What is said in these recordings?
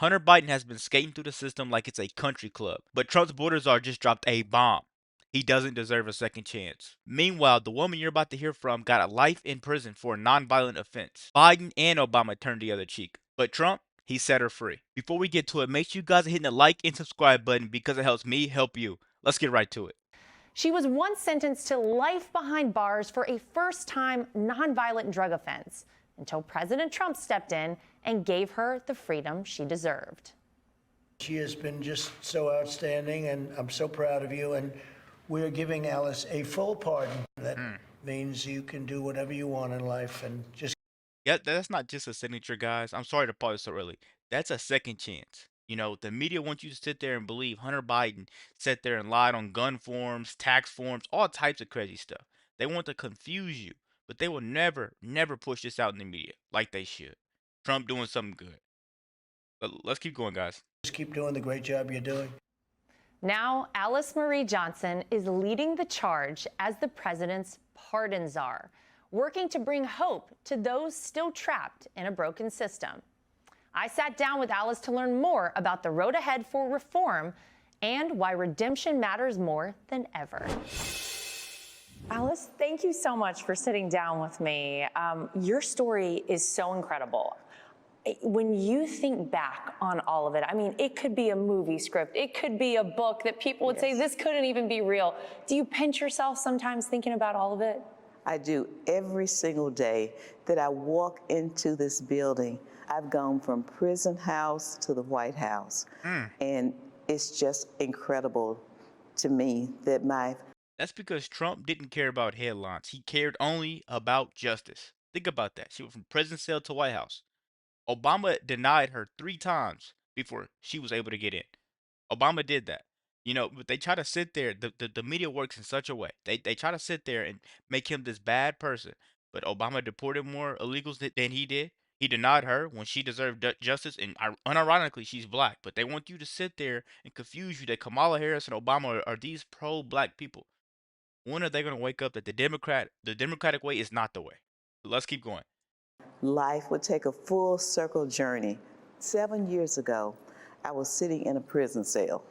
Hunter Biden has been skating through the system like it's a country club, but Trump's border czar just dropped a bomb. He doesn't deserve a second chance. Meanwhile, the woman you're about to hear from got a life in prison for a nonviolent offense. Biden and Obama turned the other cheek, but Trump, he set her free. Before we get to it, make sure you guys are hitting the like and subscribe button because it helps me help you. Let's get right to it. She was once sentenced to life behind bars for a first-time nonviolent drug offense until President Trump stepped in and gave her the freedom she deserved. She has been just so outstanding, and I'm so proud of you. And we're giving Alice a full pardon. That means you can do whatever you want in life and just. Yeah, that's not just a signature, guys. I'm sorry to pause so early. That's a second chance. You know, the media wants you to sit there and believe Hunter Biden sat there and lied on gun forms, tax forms, all types of crazy stuff. They want to confuse you, but they will never, never push this out in the media like they should. Trump doing something good. But let's keep going, guys. Just keep doing the great job you're doing. Now, Alice Marie Johnson is leading the charge as the president's pardon czar, working to bring hope to those still trapped in a broken system. I sat down with Alice to learn more about the road ahead for reform and why redemption matters more than ever. Alice, thank you so much for sitting down with me. Your story is so incredible. When you think back on all of it, I mean, it could be a movie script. It could be a book that people would say, this couldn't even be real. Do you pinch yourself sometimes thinking about all of it? I do every single day that I walk into this building. I've gone from prison house to the White House. And it's just incredible to me that That's because Trump didn't care about headlines. He cared only about justice. Think about that. She went from prison cell to White House. Obama denied her 3 times before she was able to get in. Obama did that. You know, but they try to sit there. The media works in such a way. They try to sit there and make him this bad person. But Obama deported more illegals than he did. He denied her when she deserved justice. And unironically, she's black. But they want you to sit there and confuse you that Kamala Harris and Obama are these pro-black people. When are they going to wake up that the Democratic way is not the way? Let's keep going. life would take a full circle journey. 7 years ago, I was sitting in a prison cell.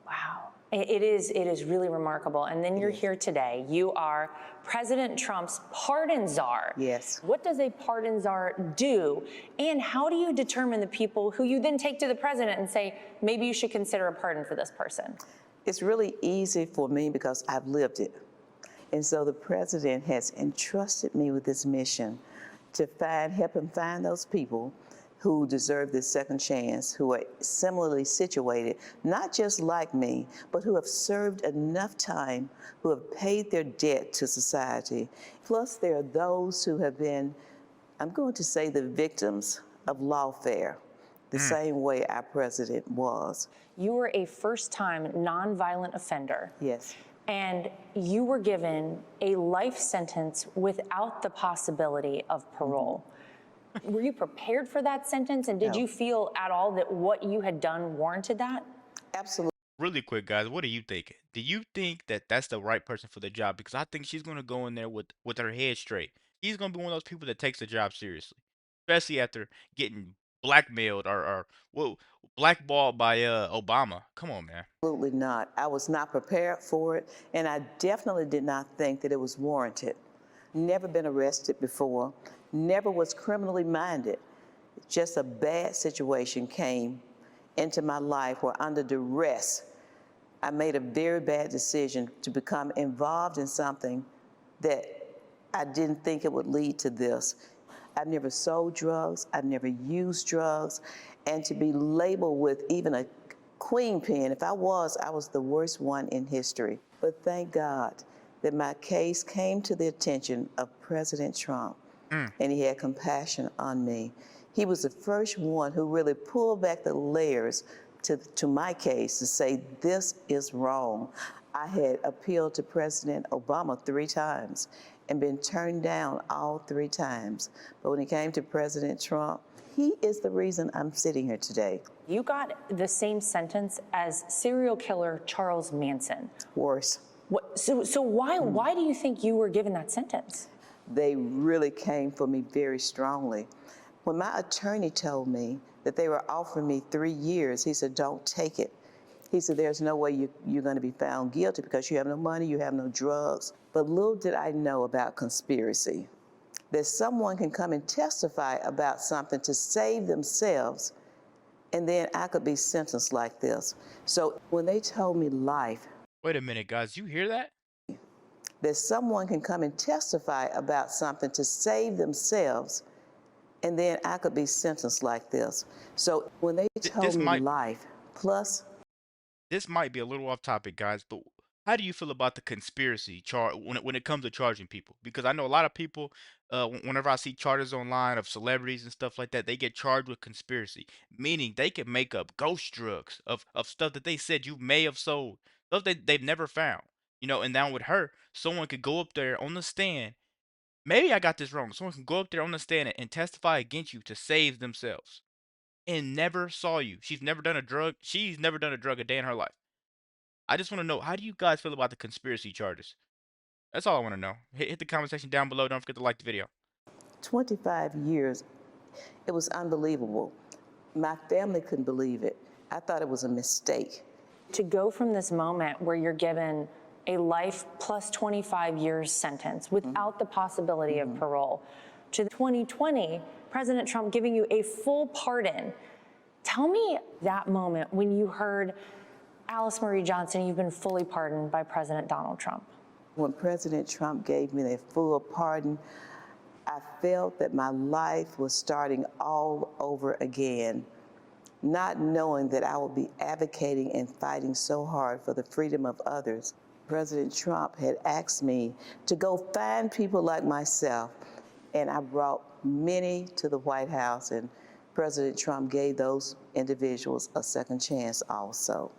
Wow. It is really remarkable. And then you're here today. You are President Trump's pardon czar. Yes. What does a pardon czar do? And how do you determine the people who you then take to the president and say, maybe you should consider a pardon for this person? It's really easy for me because I've lived it. And so the president has entrusted me with this mission to help him find those people who deserve this second chance, who are similarly situated, not just like me, but who have served enough time, who have paid their debt to society. Plus, there are those who have been, I'm going to say, the victims of lawfare, the same way our president was. You were a first-time nonviolent offender. Yes. And you were given a life sentence without the possibility of parole. Were you prepared for that sentence? And did No. you feel at all that what you had done warranted that? Absolutely. Really quick, guys, what do you think? Do you think that that's the right person for the job? Because I think she's going to go in there with her head straight. She's going to be one of those people that takes the job seriously, especially after getting blackmailed or whoa, blackballed by Obama. Come on, man. Absolutely not. I was not prepared for it, and I definitely did not think that it was warranted. Never been arrested before, never was criminally minded. Just a bad situation came into my life where under duress, I made a very bad decision to become involved in something that I didn't think it would lead to this. I've never sold drugs, I've never used drugs, and to be labeled with even a queen pin, if I was the worst one in history. But thank God that my case came to the attention of President Trump, and he had compassion on me. He was the first one who really pulled back the layers to my case to say, this is wrong. I had appealed to President Obama 3 times and been turned down all 3 times. But when it came to President Trump, he is the reason I'm sitting here today. You got the same sentence as serial killer Charles Manson. Worse. So why do you think you were given that sentence? They really came for me very strongly. When my attorney told me that they were offering me 3 years. He said, don't take it. He said, there's no way you're going to be found guilty because you have no money, you have no drugs. But little did I know about conspiracy, that someone can come and testify about something to save themselves, and then I could be sentenced like this. So when they told me life, Wait a minute, guys. You hear that? that someone can come and testify about something to save themselves, and then I could be sentenced like this. So when they told This me might life plus, this might be a little off topic, guys, but how do you feel about the conspiracy chart when it comes to charging people? Because I know a lot of people, whenever I see charges online of celebrities and stuff like that, they get charged with conspiracy, meaning they can make up ghost drugs of stuff that they said you may have sold, stuff that they've never found. And now with her, someone could go up there on the stand. Maybe I got this wrong. Someone can go up there on the stand and testify against you to save themselves and never saw you. She's never done a drug. She's never done a drug a day in her life. I just want to know, how do you guys feel about the conspiracy charges? That's all I want to know. Hit the comment section down below. Don't forget to like the video. 25 years, it was unbelievable. My family couldn't believe it. I thought it was a mistake. To go from this moment where you're given a life plus 25 years sentence without the possibility of parole, to 2020, President Trump giving you a full pardon. Tell me that moment when you heard, Alice Marie Johnson, you've been fully pardoned by President Donald Trump. When President Trump gave me that full pardon, I felt that my life was starting all over again, not knowing that I would be advocating and fighting so hard for the freedom of others. President Trump had asked me to go find people like myself, and I brought many to the White House, and President Trump gave those individuals a second chance also.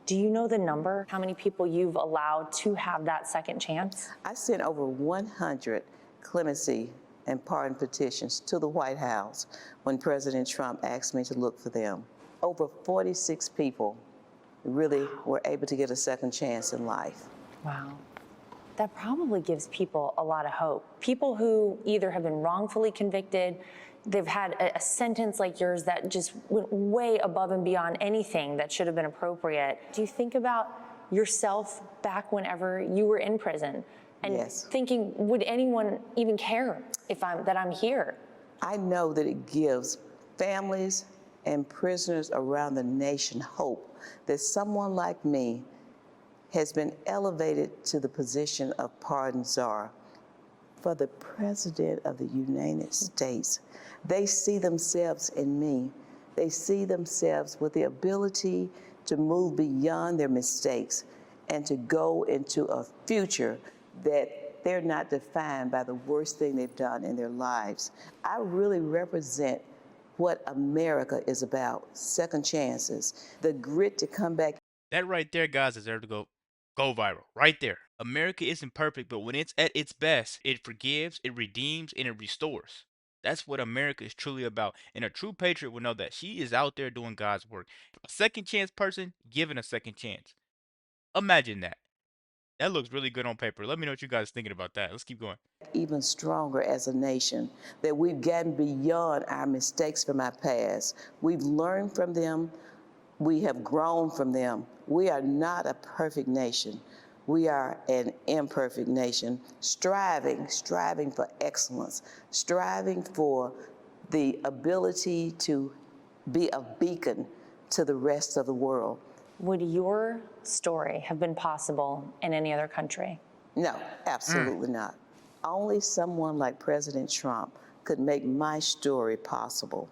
Do you know the number, how many people you've allowed to have that second chance? I sent over 100 clemency and pardon petitions to the White House when President Trump asked me to look for them. Over 46 people really were able to get a second chance in life. Wow. That probably gives people a lot of hope. People who either have been wrongfully convicted, they've had a sentence like yours that just went way above and beyond anything that should have been appropriate. Do you think about yourself back whenever you were in prison and Yes. thinking, would anyone even care that I'm here? I know that it gives families and prisoners around the nation hope that someone like me has been elevated to the position of pardon czar. For the President of the United States, they see themselves in me. They see themselves with the ability to move beyond their mistakes and to go into a future that they're not defined by the worst thing they've done in their lives. I really represent what America is about, second chances, the grit to come back. That right there, guys, deserves to go viral. Right there. America isn't perfect, but when it's at its best, it forgives, it redeems, and it restores. That's what America is truly about. And a true patriot will know that she is out there doing God's work. A second chance person given a second chance. Imagine that. That looks really good on paper. Let me know what you guys are thinking about that. Let's keep going. Even stronger as a nation, that we've gotten beyond our mistakes from our past. We've learned from them. We have grown from them. We are not a perfect nation. We are an imperfect nation, striving for excellence, striving for the ability to be a beacon to the rest of the world. Would your story have been possible in any other country? No, absolutely not. Only someone like President Trump could make my story possible.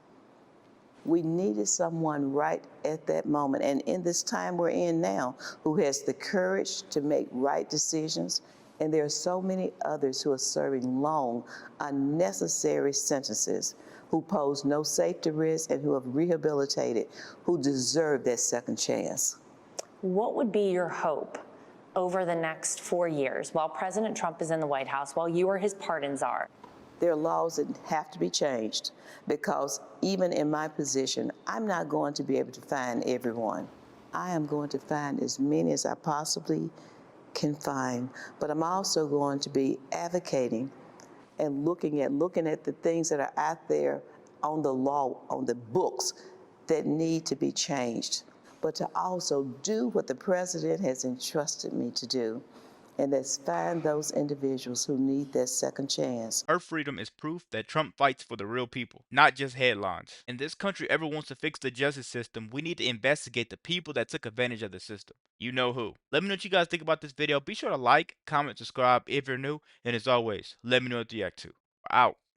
We needed someone right at that moment, and in this time we're in now, who has the courage to make right decisions. And there are so many others who are serving long, unnecessary sentences, who pose no safety risk and who have rehabilitated, who deserve that second chance. What would be your hope over the next 4 years while President Trump is in the White House, while you are his pardon czar? There are laws that have to be changed, because even in my position, I'm not going to be able to find everyone. I am going to find as many as I possibly can find, but I'm also going to be advocating and looking at the things that are out there on the law, on the books, that need to be changed, but to also do what the president has entrusted me to do, and that's find those individuals who need their second chance. Her freedom is proof that Trump fights for the real people, not just headlines. If this country ever wants to fix the justice system, we need to investigate the people that took advantage of the system. You know who. Let me know what you guys think about this video. Be sure to like, comment, subscribe if you're new, and as always, let me know what you react to. Out.